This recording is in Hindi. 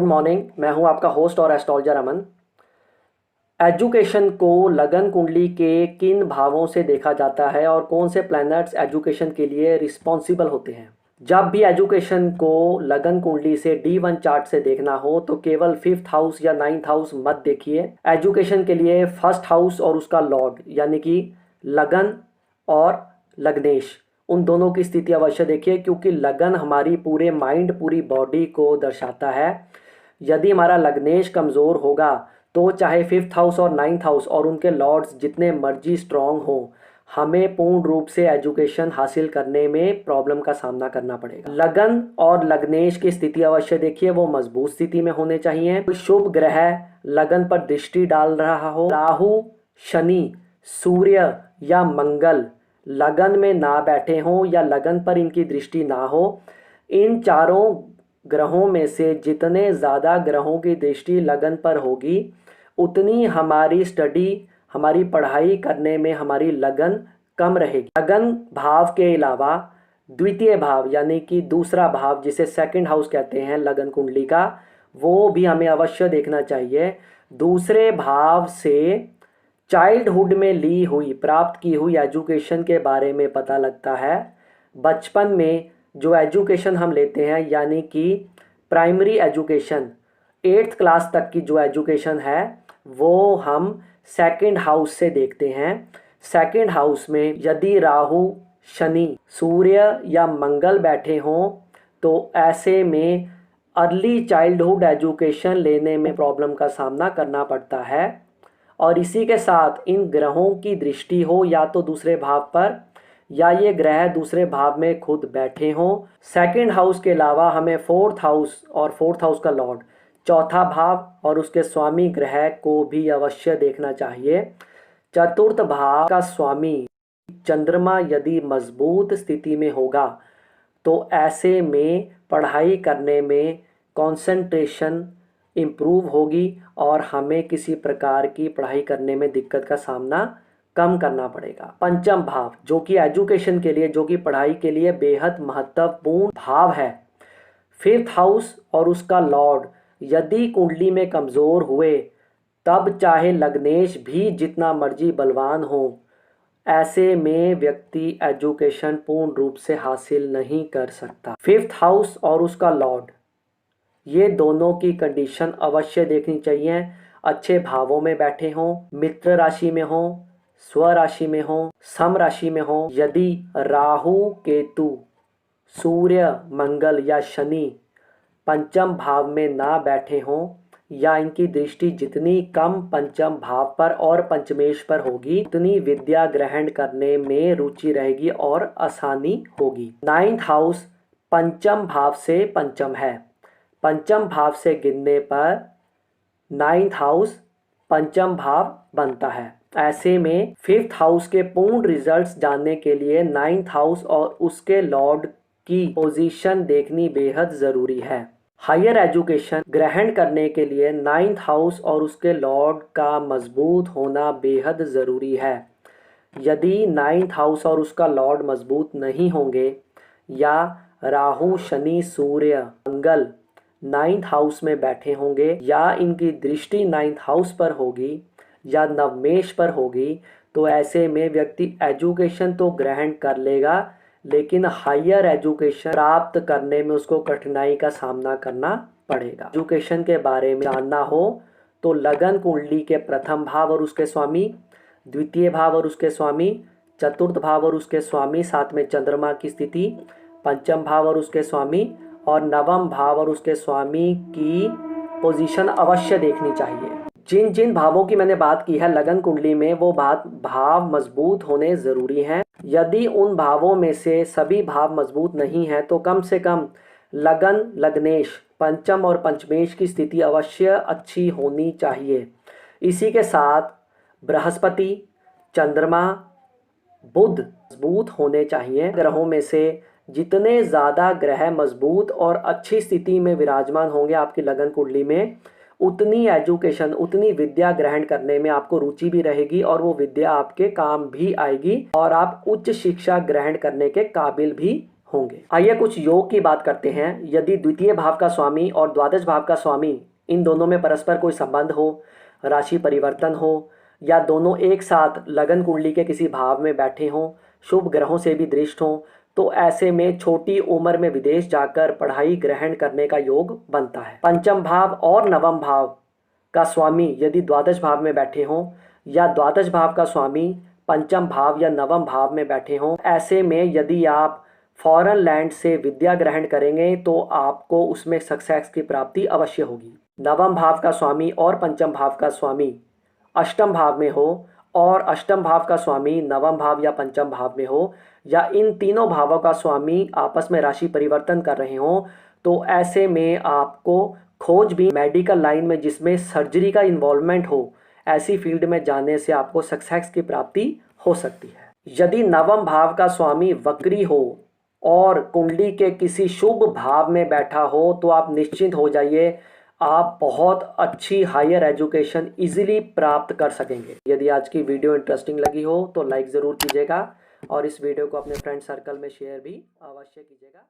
मॉर्निंग। मैं हूं आपका होस्ट और एस्ट्रोलॉजर अमन। एजुकेशन को लगन कुंडली के किन भावों से देखा जाता है और कौन से प्लैनेट्स एजुकेशन के लिए रिस्पॉन्सिबल होते हैं? जब भी एजुकेशन को लगन कुंडली से D1 चार्ट से देखना हो तो केवल 5th हाउस या 9th हाउस मत देखिए। एजुकेशन के लिए फर्स्ट हाउस और उसका लॉर्ड यानी कि लगन और लग्नेश, उन दोनों की स्थिति अवश्य देखिए, क्योंकि लगन हमारी पूरे माइंड, पूरी बॉडी को दर्शाता है। यदि हमारा लग्नेश कमज़ोर होगा तो चाहे 5th हाउस और 9th हाउस और उनके लॉर्ड्स जितने मर्जी स्ट्रांग हो, हमें पूर्ण रूप से एजुकेशन हासिल करने में प्रॉब्लम का सामना करना पड़ेगा। लगन और लग्नेश की स्थिति अवश्य देखिए, वो मजबूत स्थिति में होने चाहिए। कोई शुभ ग्रह लगन पर दृष्टि डाल रहा हो, राहु, शनि, सूर्य या मंगल लगन में ना बैठे हों या लगन पर इनकी दृष्टि ना हो, इन चारों ग्रहों में से जितने ज़्यादा ग्रहों की दृष्टि लगन पर होगी उतनी हमारी स्टडी, हमारी पढ़ाई करने में हमारी लगन कम रहेगी। लगन भाव के अलावा द्वितीय भाव यानी कि दूसरा भाव, जिसे सेकंड हाउस कहते हैं लगन कुंडली का, वो भी हमें अवश्य देखना चाहिए। दूसरे भाव से चाइल्डहुड में ली हुई, प्राप्त की हुई एजुकेशन के बारे में पता लगता है। बचपन में जो एजुकेशन हम लेते हैं यानी कि प्राइमरी एजुकेशन, 8th क्लास तक की जो एजुकेशन है वो हम सेकंड हाउस से देखते हैं। सेकंड हाउस में यदि राहु, शनि, सूर्य या मंगल बैठे हों तो ऐसे में अर्ली चाइल्डहुड एजुकेशन लेने में प्रॉब्लम का सामना करना पड़ता है। और इसी के साथ इन ग्रहों की दृष्टि हो या तो दूसरे भाव पर या ये ग्रह दूसरे भाव में खुद बैठे हों। सेकंड हाउस के अलावा हमें 4th हाउस और 4th हाउस का लॉर्ड, चौथा भाव और उसके स्वामी ग्रह को भी अवश्य देखना चाहिए। चतुर्थ भाव का स्वामी चंद्रमा यदि मजबूत स्थिति में होगा तो ऐसे में पढ़ाई करने में कंसंट्रेशन इम्प्रूव होगी और हमें किसी प्रकार की पढ़ाई करने में दिक्कत का सामना कम करना पड़ेगा। पंचम भाव, जो कि एजुकेशन के लिए, जो कि पढ़ाई के लिए बेहद महत्वपूर्ण भाव है, 5th हाउस और उसका लॉर्ड यदि कुंडली में कमज़ोर हुए तब चाहे लग्नेश भी जितना मर्जी बलवान हो, ऐसे में व्यक्ति एजुकेशन पूर्ण रूप से हासिल नहीं कर सकता। 5th हाउस और उसका लॉर्ड, ये दोनों की कंडीशन अवश्य देखनी चाहिए। अच्छे भावों में बैठे हों, मित्र राशि में हों, स्व राशि में हों, सम राशि में हों। यदि राहु, केतु, सूर्य, मंगल या शनि पंचम भाव में ना बैठे हों या इनकी दृष्टि जितनी कम पंचम भाव पर और पंचमेश पर होगी उतनी विद्या ग्रहण करने में रुचि रहेगी और आसानी होगी। 9th हाउस पंचम भाव से पंचम है। पंचम भाव से गिनने पर 9th हाउस पंचम भाव बनता है। ऐसे में 5th हाउस के पूर्ण रिजल्ट्स जानने के लिए 9th हाउस और उसके लॉर्ड की पोजीशन देखनी बेहद ज़रूरी है। हायर एजुकेशन ग्रहण करने के लिए 9th हाउस और उसके लॉर्ड का मजबूत होना बेहद ज़रूरी है। यदि 9th हाउस और उसका लॉर्ड मजबूत नहीं होंगे या राहु, शनि, सूर्य, मंगल 9th हाउस में बैठे होंगे या इनकी दृष्टि 9th हाउस पर होगी या नवमेश पर होगी, तो ऐसे में व्यक्ति एजुकेशन तो ग्रहण कर लेगा लेकिन हायर एजुकेशन प्राप्त करने में उसको कठिनाई का सामना करना पड़ेगा। एजुकेशन के बारे में जानना हो तो लगन कुंडली के प्रथम भाव और उसके स्वामी, द्वितीय भाव और उसके स्वामी, चतुर्थ भाव और उसके स्वामी, साथ में चंद्रमा की स्थिति, पंचम भाव और उसके स्वामी और नवम भाव और उसके स्वामी की पोजीशन अवश्य देखनी चाहिए। जिन जिन भावों की मैंने बात की है लगन कुंडली में, वो भाव मजबूत होने ज़रूरी हैं। यदि उन भावों में से सभी भाव मजबूत नहीं हैं तो कम से कम लगन, लग्नेश, पंचम और पंचमेश की स्थिति अवश्य अच्छी होनी चाहिए। इसी के साथ बृहस्पति, चंद्रमा, बुध मजबूत होने चाहिए। ग्रहों में से जितने ज़्यादा ग्रह मजबूत और अच्छी स्थिति में विराजमान होंगे आपकी लगन कुंडली में, उतनी एजुकेशन, उतनी विद्या ग्रहण करने में आपको रुचि भी रहेगी और वो विद्या आपके काम भी आएगी और आप उच्च शिक्षा ग्रहण करने के काबिल भी होंगे। आइए कुछ योग की बात करते हैं। यदि द्वितीय भाव का स्वामी और द्वादश भाव का स्वामी इन दोनों में परस्पर कोई संबंध हो, राशि परिवर्तन हो, या दोनों एक साथ लगन कुंडली के किसी भाव में बैठे हों, शुभ ग्रहों से भी दृष्ट हों, तो ऐसे में छोटी उम्र में विदेश जाकर पढ़ाई ग्रहण करने का योग बनता है। पंचम भाव और नवम भाव का स्वामी यदि द्वादश भाव में बैठे हों, या द्वादश भाव का स्वामी पंचम भाव या नवम भाव में बैठे हों, ऐसे में यदि आप फॉरेन लैंड से विद्या ग्रहण करेंगे तो आपको उसमें सक्सेस की प्राप्ति अवश्य होगी। नवम भाव का स्वामी और पंचम भाव का स्वामी अष्टम भाव में हो, और अष्टम भाव का स्वामी नवम भाव या पंचम भाव में हो, या इन तीनों भावों का स्वामी आपस में राशि परिवर्तन कर रहे हों, तो ऐसे में आपको खोज भी मेडिकल लाइन में जिसमें सर्जरी का इन्वॉल्वमेंट हो, ऐसी फील्ड में जाने से आपको सक्सेस की प्राप्ति हो सकती है। यदि नवम भाव का स्वामी वक्री हो और कुंडली के किसी शुभ भाव में बैठा हो, तो आप निश्चिंत हो जाइए, आप बहुत अच्छी हायर एजुकेशन इजीली प्राप्त कर सकेंगे। यदि आज की वीडियो इंटरेस्टिंग लगी हो तो लाइक ज़रूर कीजिएगा, और इस वीडियो को अपने फ्रेंड सर्कल में शेयर भी अवश्य कीजिएगा।